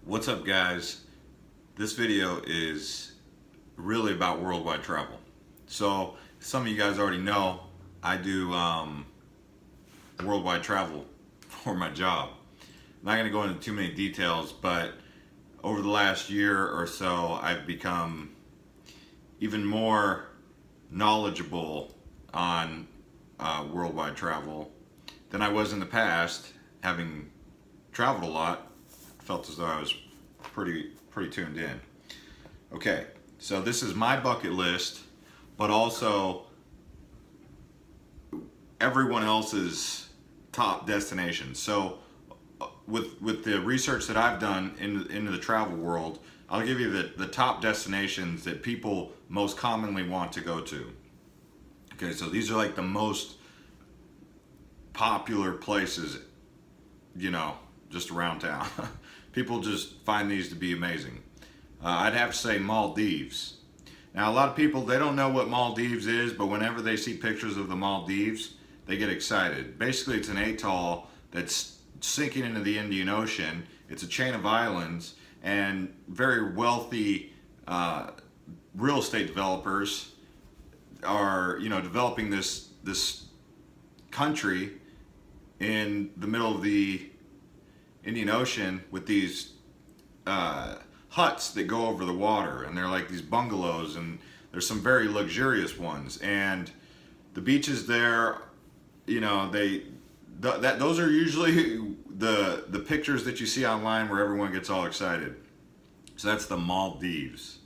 What's up, guys? This video is really about worldwide travel. So some of you guys already know I do worldwide travel for my job. I'm not going to go into too many details, but over the last year or so I've become even more knowledgeable on worldwide travel than I was in the past. Having traveled a lot, felt as though I was pretty tuned in. Okay, so this is my bucket list, but also everyone else's top destinations. So with the research that I've done into the travel world, I'll give you the top destinations that people most commonly want to go to. Okay, so these are like the most popular places, just around town. People just find these to be amazing. I'd have to say Maldives. Now, a lot of people, they don't know what Maldives is, but whenever they see pictures of the Maldives, they get excited. Basically, it's an atoll that's sinking into the Indian Ocean. It's a chain of islands, and very wealthy real estate developers are, developing this country in the middle of the Indian Ocean with these huts that go over the water, and they're like these bungalows, and there's some very luxurious ones, and the beaches there, those are usually the pictures that you see online where everyone gets all excited. So that's the Maldives.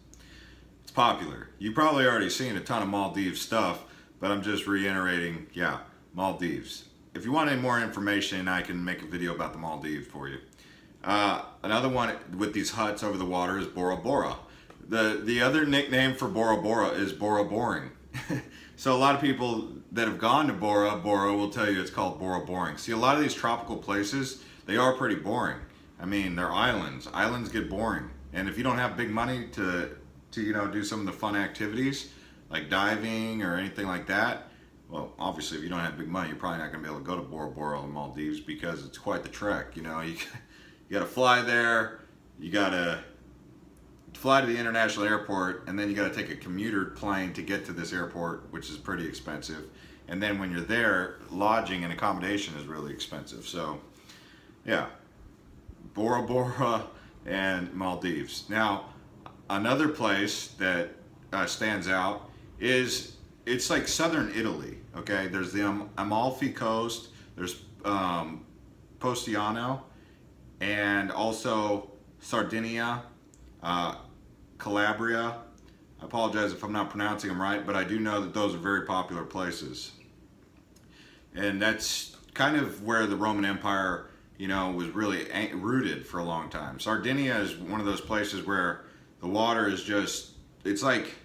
It's popular. You've probably already seen a ton of Maldives stuff, but I'm just reiterating, yeah, Maldives. If you want any more information, I can make a video about the Maldives for you. Another one with these huts over the water is Bora Bora. The other nickname for Bora Bora is Bora Boring. So a lot of people that have gone to Bora Bora will tell you it's called Bora Boring. See, a lot of these tropical places, they are pretty boring. I mean, they're islands. Islands get boring. And if you don't have big money to do some of the fun activities, like diving or anything like that, well, obviously, if you don't have big money, you're probably not going to be able to go to Bora Bora or the Maldives because it's quite the trek. You got to fly there, you got to fly to the international airport, and then you got to take a commuter plane to get to this airport, which is pretty expensive. And then when you're there, lodging and accommodation is really expensive. So, yeah, Bora Bora and Maldives. Now, another place that stands out is it's like southern Italy. Okay, there's the Amalfi Coast, there's Positano, and also Sardinia, Calabria. I apologize if I'm not pronouncing them right, but I do know that those are very popular places. And that's kind of where the Roman Empire, was really rooted for a long time. Sardinia is one of those places where the water is just, it's like,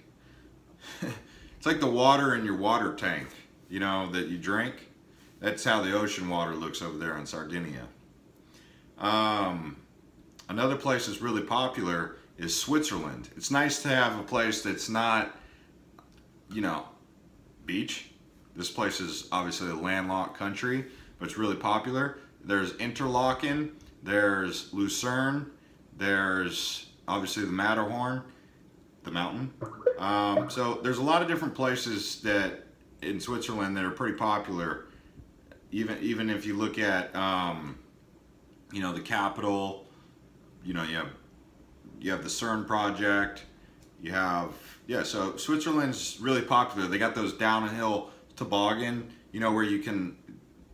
it's like the water in your water tank, that you drink. That's how the ocean water looks over there in Sardinia. Another place that's really popular is Switzerland. It's nice to have a place that's not, beach. This place is obviously a landlocked country, but it's really popular. There's Interlaken, there's Lucerne, there's obviously the Matterhorn, the mountain. So there's a lot of different places that in Switzerland that are pretty popular. Even if you look at the capital, you have the CERN project. You have so Switzerland's really popular. They got those downhill toboggan, where you can,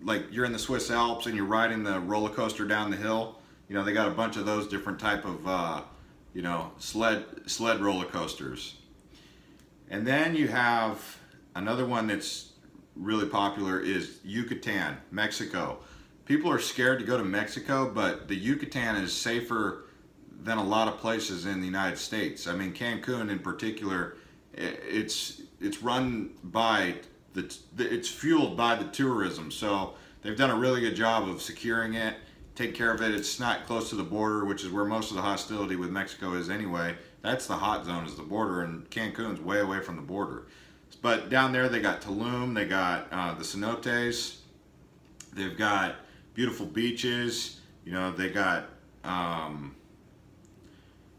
like, you're in the Swiss Alps and you're riding the roller coaster down the hill. They got a bunch of those different type of sled roller coasters. And then you have another one that's really popular is Yucatan, Mexico. People are scared to go to Mexico, but the Yucatan is safer than a lot of places in the United States. I mean, Cancun in particular, it's run by it's fueled by the tourism. So they've done a really good job of securing it, take care of it. It's not close to the border, which is where most of the hostility with Mexico is anyway. That's the hot zone, is the border, and Cancun's way away from the border. But down there they got Tulum, they got the cenotes, they've got beautiful beaches. They got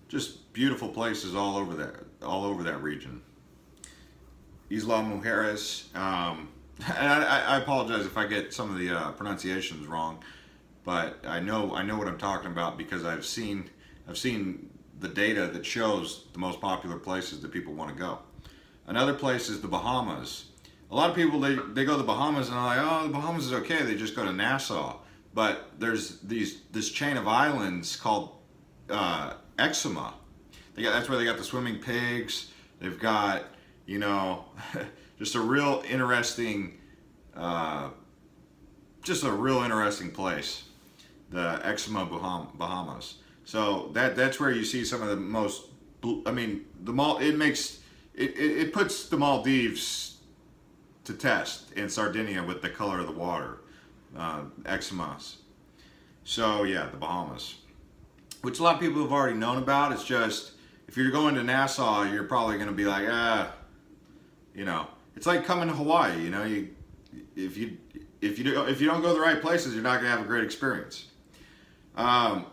just beautiful places all over that region. Isla Mujeres. And I apologize if I get some of the pronunciations wrong, but I know what I'm talking about because I've seen the data that shows the most popular places that people want to go. Another place is the Bahamas. A lot of people they go to the Bahamas and are like, oh, the Bahamas is okay. They just go to Nassau, but there's this chain of islands called Exuma. That's where they got the swimming pigs. They've got, you know, just a real interesting, place, the Exuma Bahamas. So that's where you see some of the most. I mean, it puts the Maldives to test in Sardinia with the color of the water, Exumas. So yeah, the Bahamas, which a lot of people have already known about. It's just if you're going to Nassau, you're probably going to be like, you know, it's like coming to Hawaii. You know, if you don't go to the right places, you're not going to have a great experience.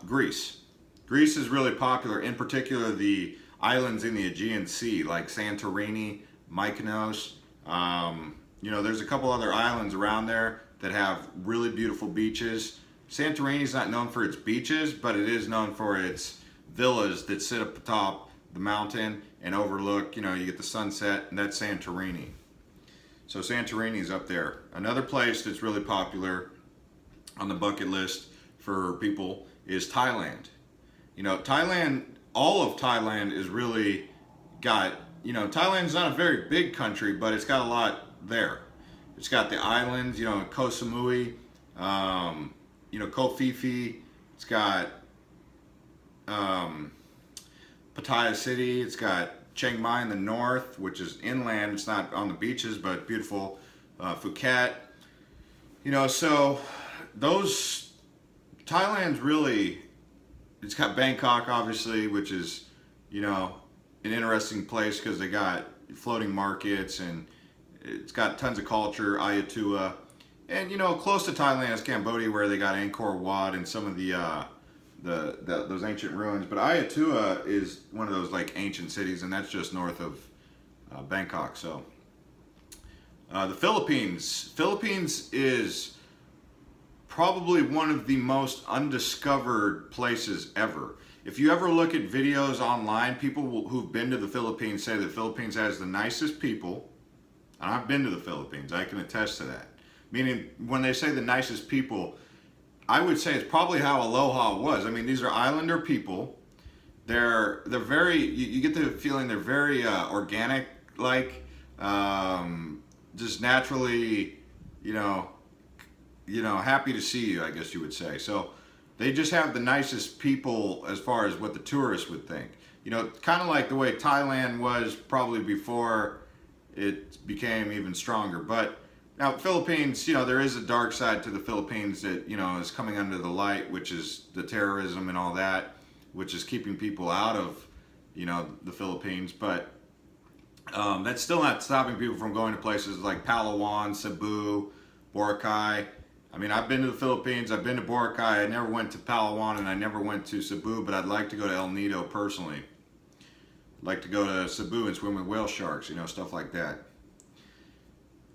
Greece. Greece is really popular, in particular the islands in the Aegean Sea, like Santorini, Mykonos. You know, there's a couple other islands around there that have really beautiful beaches. Santorini is not known for its beaches, but it is known for its villas that sit up atop the mountain and overlook, you know, you get the sunset, and that's Santorini. So Santorini is up there. Another place that's really popular on the bucket list for people is Thailand. You know, all of Thailand is really got, you know, Thailand's not a very big country, but it's got a lot there. It's got the islands, you know, Koh Samui, you know, Koh Phi Phi. It's got Pattaya City. It's got Chiang Mai in the north, which is inland. It's not on the beaches, but beautiful. Phuket. You know, so Thailand's really, it's got Bangkok, obviously, which is, you know, an interesting place because they got floating markets and it's got tons of culture, Ayutthaya. And, you know, close to Thailand is Cambodia, where they got Angkor Wat and some of those ancient ruins. But Ayutthaya is one of those like ancient cities, and that's just north of Bangkok. So the Philippines is probably one of the most undiscovered places ever. If you ever look at videos online, people who've been to the Philippines say the Philippines has the nicest people. And I've been to the Philippines. I can attest to that. Meaning, when they say the nicest people, I would say it's probably how Aloha was. I mean, these are islander people. They're very. You get the feeling they're very organic, like just naturally, you know, happy to see you, I guess you would say. So they just have the nicest people as far as what the tourists would think. You know, kind of like the way Thailand was probably before it became even stronger. But now Philippines, you know, there is a dark side to the Philippines that, you know, is coming under the light, which is the terrorism and all that, which is keeping people out of, you know, the Philippines. But that's still not stopping people from going to places like Palawan, Cebu, Boracay. I mean, I've been to the Philippines, I've been to Boracay, I never went to Palawan, and I never went to Cebu, but I'd like to go to El Nido personally. I'd like to go to Cebu and swim with whale sharks, you know, stuff like that.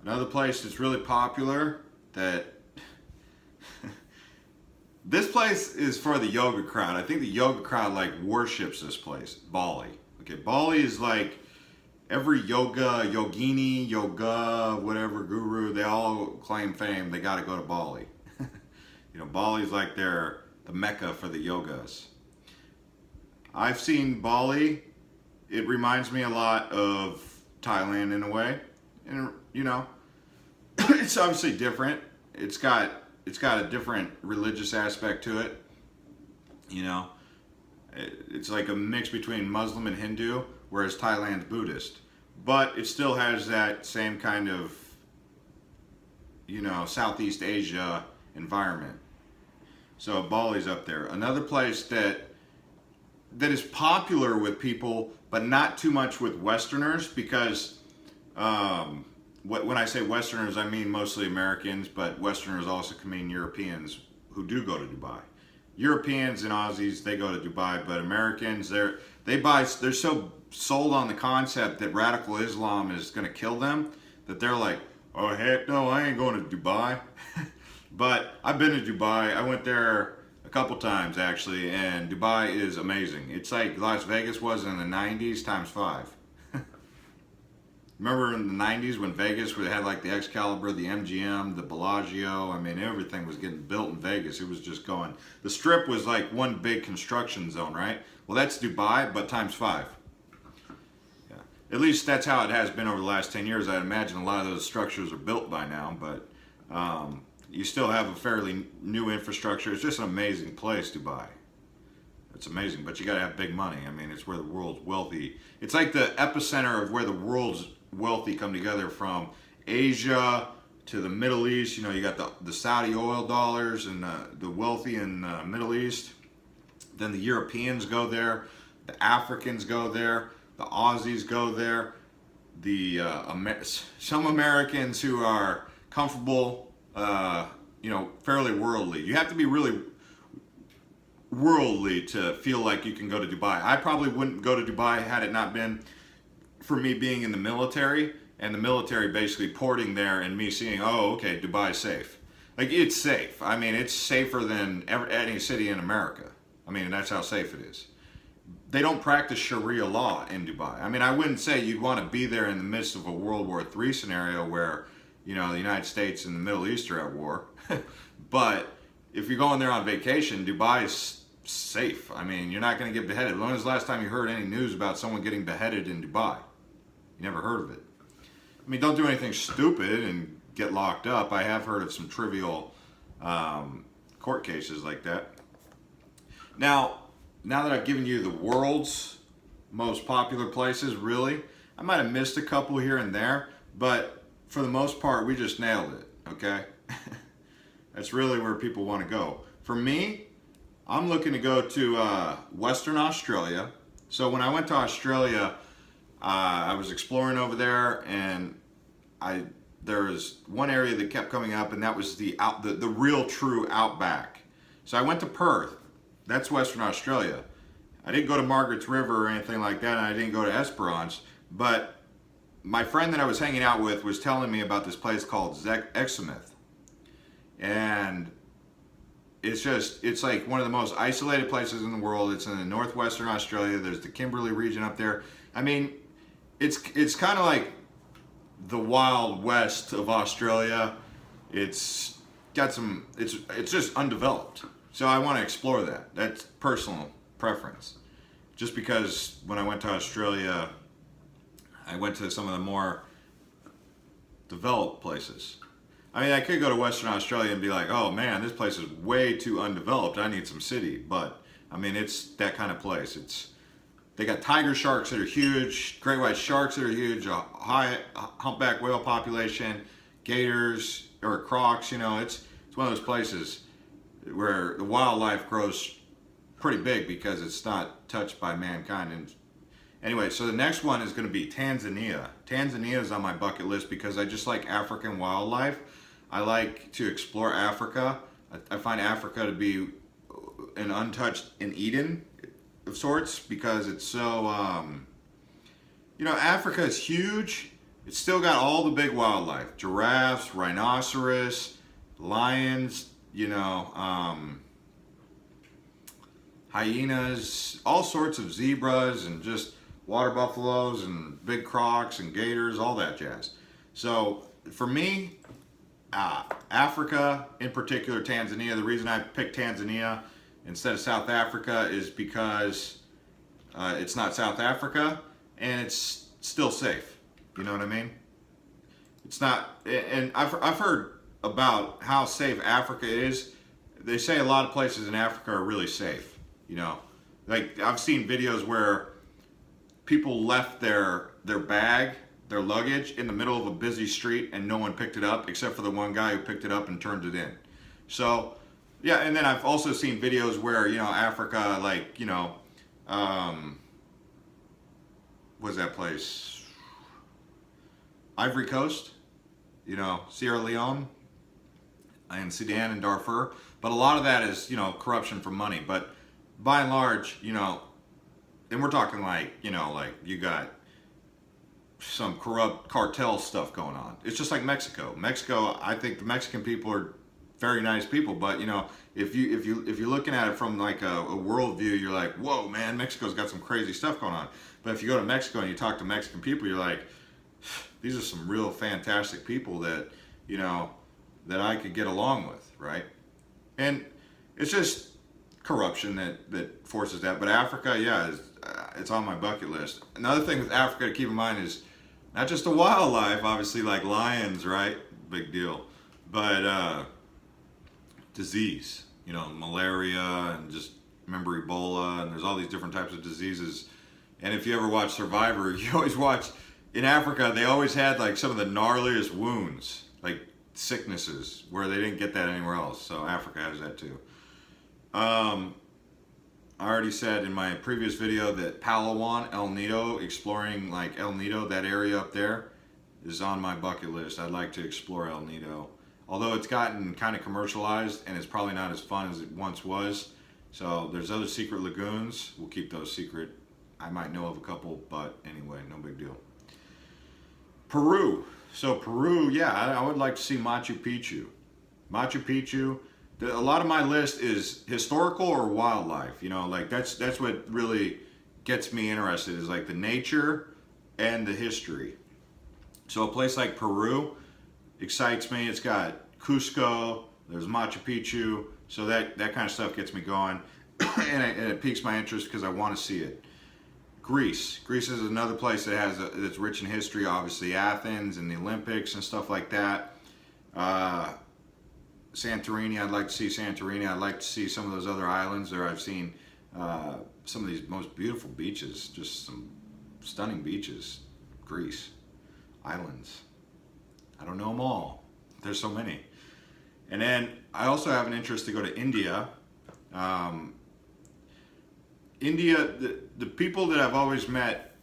Another place that's really popular that this place is for the yoga crowd. I think the yoga crowd like worships this place, Bali. Okay, Bali is like every yogini, whatever guru, they all claim fame. They got to go to Bali. You know, Bali's like the mecca for the yogas. I've seen Bali. It reminds me a lot of Thailand in a way, and you know, it's obviously different. It's got a different religious aspect to it. You know, it's like a mix between Muslim and Hindu, whereas Thailand's Buddhist. But it still has that same kind of, you know, Southeast Asia environment. So Bali's up there. Another place that is popular with people, but not too much with Westerners, because when I say Westerners, I mean mostly Americans, but Westerners also can mean Europeans who do go to Dubai. Europeans and Aussies, they go to Dubai, but Americans, they're so sold on the concept that radical Islam is going to kill them that they're like, oh heck no, I ain't going to Dubai. But I've been to Dubai. I went there a couple times actually, and Dubai is amazing. It's like Las Vegas was in the 90s times 5. Remember in the 90s when Vegas had like the Excalibur, the MGM, the Bellagio? I mean, everything was getting built in Vegas. It was just going. The Strip was like one big construction zone, right? Well, that's Dubai, but times 5. Yeah. At least that's how it has been over the last 10 years. I imagine a lot of those structures are built by now, but you still have a fairly new infrastructure. It's just an amazing place, Dubai. It's amazing, but you got to have big money. I mean, it's where the world's wealthy. It's like the epicenter of where the world's wealthy come together, from Asia to the Middle East. You know, you got the Saudi oil dollars and the wealthy in the Middle East. Then the Europeans go there, the Africans go there, the Aussies go there, the some Americans who are comfortable, you know, fairly worldly. You have to be really worldly to feel like you can go to Dubai. I probably wouldn't go to Dubai had it not been for me being in the military, and the military basically porting there and me seeing, oh, okay, Dubai's safe. Like, it's safe. I mean, it's safer than any city in America. I mean, that's how safe it is. They don't practice Sharia law in Dubai. I mean, I wouldn't say you'd want to be there in the midst of a World War III scenario where, you know, the United States and the Middle East are at war. But if you're going there on vacation, Dubai is safe. I mean, you're not going to get beheaded. When was the last time you heard any news about someone getting beheaded in Dubai? You never heard of it. I mean, don't do anything stupid and get locked up. I have heard of some trivial court cases like that. Now that I've given you the world's most popular places, really, I might have missed a couple here and there, but for the most part, we just nailed it, okay? That's really where people want to go. For me, I'm looking to go to Western Australia. So when I went to Australia, I was exploring over there, and there was one area that kept coming up, and that was the real true outback. So I went to Perth. That's Western Australia. I didn't go to Margaret's River or anything like that, and I didn't go to Esperance, but my friend that I was hanging out with was telling me about this place called Exmouth. And it's like one of the most isolated places in the world. It's in the northwestern Australia. There's the Kimberley region up there. I mean, it's kind of like the Wild West of Australia. It's just undeveloped. So I want to explore that. That's personal preference. Just because when I went to Australia, I went to some of the more developed places. I mean, I could go to Western Australia and be like, oh man, this place is way too undeveloped. I need some city. But I mean, it's that kind of place. They got tiger sharks that are huge, great white sharks that are huge, a high humpback whale population, gators or crocs. You know, it's one of those places where the wildlife grows pretty big because it's not touched by mankind. And anyway, so the next one is going to be Tanzania. Tanzania is on my bucket list because I just like African wildlife. I like to explore Africa. I find Africa to be an untouched an Eden of sorts because it's so, you know, Africa is huge. It's still got all the big wildlife: giraffes, rhinoceros, lions, you know, hyenas, all sorts of zebras, and just water buffaloes and big crocs and gators, all that jazz. So for me, Africa, in particular Tanzania, the reason I picked Tanzania instead of South Africa is because it's not South Africa and it's still safe. You know what I mean? It's not, and I've heard about how safe Africa is. They say a lot of places in Africa are really safe. You know, like I've seen videos where people left their bag, their luggage in the middle of a busy street and no one picked it up except for the one guy who picked it up and turned it in. So yeah, and then I've also seen videos where, you know, Africa, like, you know, what's that place? Ivory Coast, you know, Sierra Leone and Sudan and Darfur. But a lot of that is, you know, corruption for money. But by and large, you know, and we're talking like, you know, like you got some corrupt cartel stuff going on. It's just like Mexico. Mexico, I think the Mexican people are very nice people, but you know, if you're looking at it from like a worldview, you're like, whoa, man, Mexico's got some crazy stuff going on. But if you go to Mexico and you talk to Mexican people, you're like, these are some real fantastic people that, you know, that I could get along with, right? And it's just corruption that forces that. But Africa, yeah, it's on my bucket list. Another thing with Africa to keep in mind is not just the wildlife, obviously, like lions, right? Big deal. But disease, you know, malaria, and just remember Ebola, and there's all these different types of diseases. And if you ever watch Survivor, you always watch, in Africa, they always had like some of the gnarliest wounds, like sicknesses, where they didn't get that anywhere else. So Africa has that too. I already said in my previous video that Palawan, El Nido, exploring like El Nido, that area up there, is on my bucket list. I'd like to explore El Nido. Although it's gotten kind of commercialized and it's probably not as fun as it once was. So there's other secret lagoons. We'll keep those secret. I might know of a couple, but anyway, no big deal. Peru. So Peru, yeah, I would like to see Machu Picchu. Machu Picchu. A lot of my list is historical or wildlife. You know, like that's what really gets me interested, is like the nature and the history. So a place like Peru excites me. It's got Cusco, there's Machu Picchu, so that kind of stuff gets me going, and it piques my interest because I want to see it. Greece is another place that's rich in history. Obviously, Athens and the Olympics and stuff like that. Santorini, I'd like to see Santorini. I'd like to see some of those other islands there. I've seen some of these most beautiful beaches, just some stunning beaches. Greece, islands. I don't know them all. There's so many. And then I also have an interest to go to India. India, the people that I've always met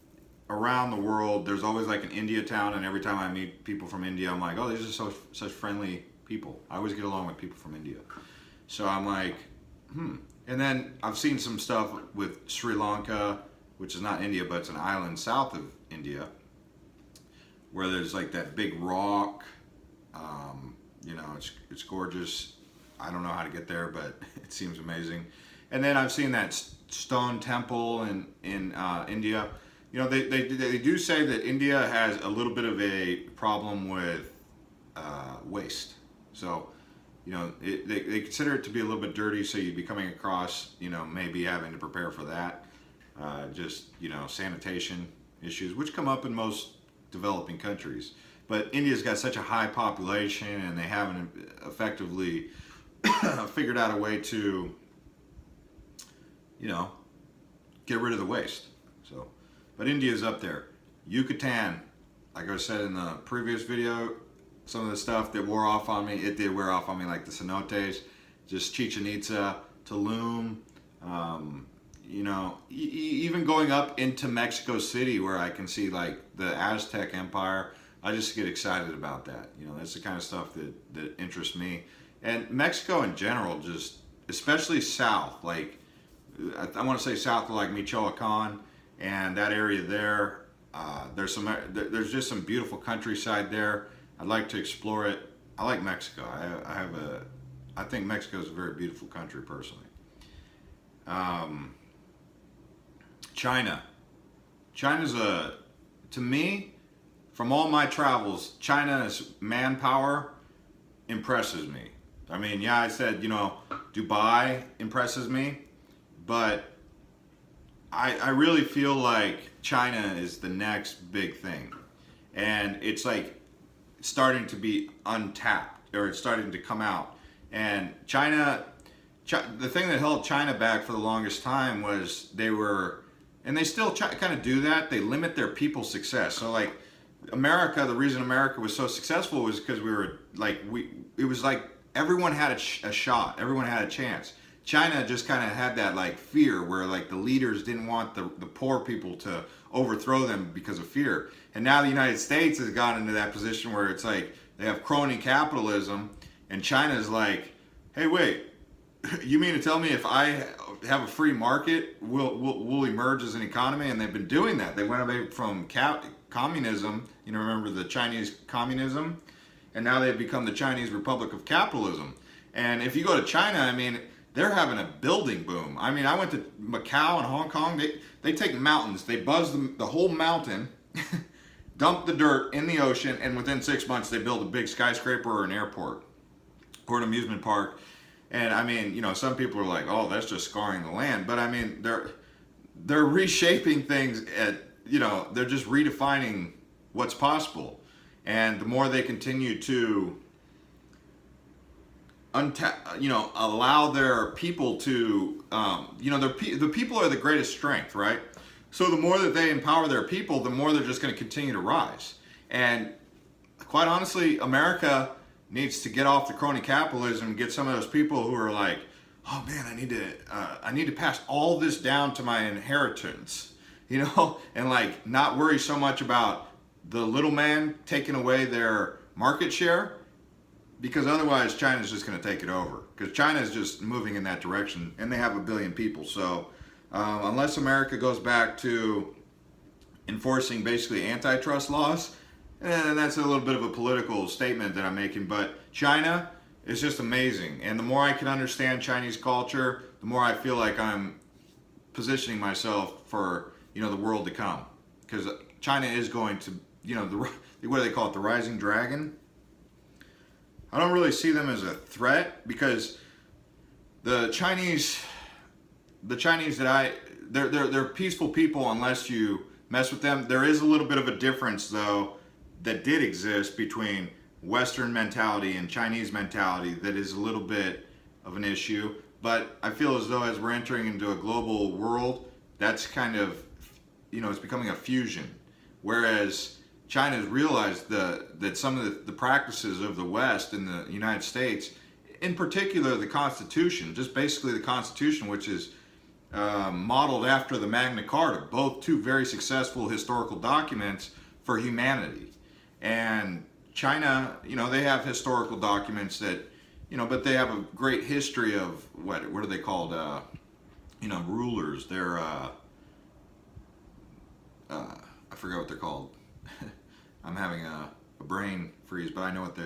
around the world, there's always like an India town, and every time I meet people from India, I'm like, oh, these are such friendly people. I always get along with people from India. So I'm like, And then I've seen some stuff with Sri Lanka, which is not India, but it's an island south of India, where there's like that big rock. You know, it's gorgeous. I don't know how to get there, but it seems amazing. And then I've seen that stone temple in India. You know, they do say that India has a little bit of a problem with waste. So, you know, they consider it to be a little bit dirty, so you'd be coming across, you know, maybe having to prepare for that. Just, you know, sanitation issues, which come up in most developing countries. But India's got such a high population, and they haven't effectively figured out a way to, you know, get rid of the waste. So, but India's up there. Yucatan, like I said in the previous video, some of the stuff that wore off on me, it did wear off on me, like the cenotes, just Chichen Itza, Tulum, you know, even going up into Mexico City, where I can see like the Aztec Empire. I just get excited about that. You know, that's the kind of stuff that interests me. And Mexico in general, just especially south, like I want to say south of like Michoacan and that area there. There's just some beautiful countryside there. I'd like to explore it. I like Mexico. I think Mexico is a very beautiful country personally. China's to me, from all my travels, China's manpower impresses me. I mean, yeah, I said, you know, Dubai impresses me, but I really feel like China is the next big thing. And it's like starting to be untapped, or it's starting to come out. And the thing that held China back for the longest time was and they still kind of do that, they limit their people's success. So like America, the reason America was so successful was because it was like everyone had a shot, everyone had a chance. China just kind of had that like fear where like the leaders didn't want the poor people to overthrow them because of fear. And now the United States has gotten into that position where it's like they have crony capitalism, and China's like, hey, wait, You mean to tell me if I have a free market, we'll emerge as an economy? And they've been doing that. They went away from communism. You know, remember the Chinese communism? And now they've become the Chinese Republic of Capitalism. And if you go to China, I mean, they're having a building boom. I mean, I went to Macau and Hong Kong. They take mountains, they buzz the whole mountain, dump the dirt in the ocean, and within 6 months they build a big skyscraper or an airport or an amusement park. And I mean, you know, some people are like, oh, that's just scarring the land. But I mean, they're reshaping things at, you know, they're just redefining what's possible. And the more they continue to allow their people to, the people are the greatest strength, right? So the more that they empower their people, the more they're just going to continue to rise. And quite honestly, America needs to get off the crony capitalism and get some of those people who are like, oh man, I need to pass all this down to my inheritance, you know, and like not worry so much about the little man taking away their market share, because otherwise China's just going to take it over, because China is just moving in that direction and they have 1 billion people. So unless America goes back to enforcing basically antitrust laws, and that's a little bit of a political statement that I'm making, but China is just amazing. And the more I can understand Chinese culture, the more I feel like I'm positioning myself for, you know, the world to come. Because China is going to, you know, what do they call it, the rising dragon? I don't really see them as a threat, because the Chinese they're peaceful people unless you mess with them. There is a little bit of a difference though that did exist between Western mentality and Chinese mentality that is a little bit of an issue. But I feel as though as we're entering into a global world, that's kind of, you know, it's becoming a fusion. Whereas China's realized that some of the practices of the West in the United States, in particular the Constitution, just basically the Constitution, which is modeled after the Magna Carta, both two very successful historical documents for humanity. And China, you know, they have historical documents that, you know, but they have a great history of what are they called? You know, rulers. They're I forgot what they're called. I'm having a brain freeze, but I know what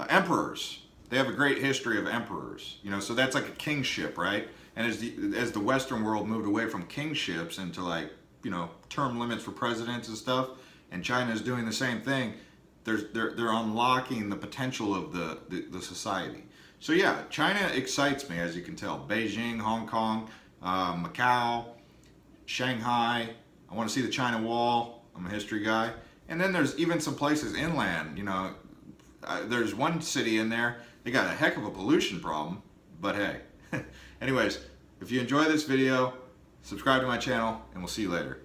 emperors. They have a great history of emperors. You know, so that's like a kingship, right? And as the Western world moved away from kingships into, like, you know, term limits for presidents and stuff, and China is doing the same thing, they're unlocking the potential of the society. So yeah, China excites me, as you can tell. Beijing, Hong Kong, Macau, Shanghai. I want to see the China Wall. I'm a history guy. And then there's even some places inland, you know. There's one city in there, they got a heck of a pollution problem, but hey. Anyways, if you enjoy this video, subscribe to my channel, and we'll see you later.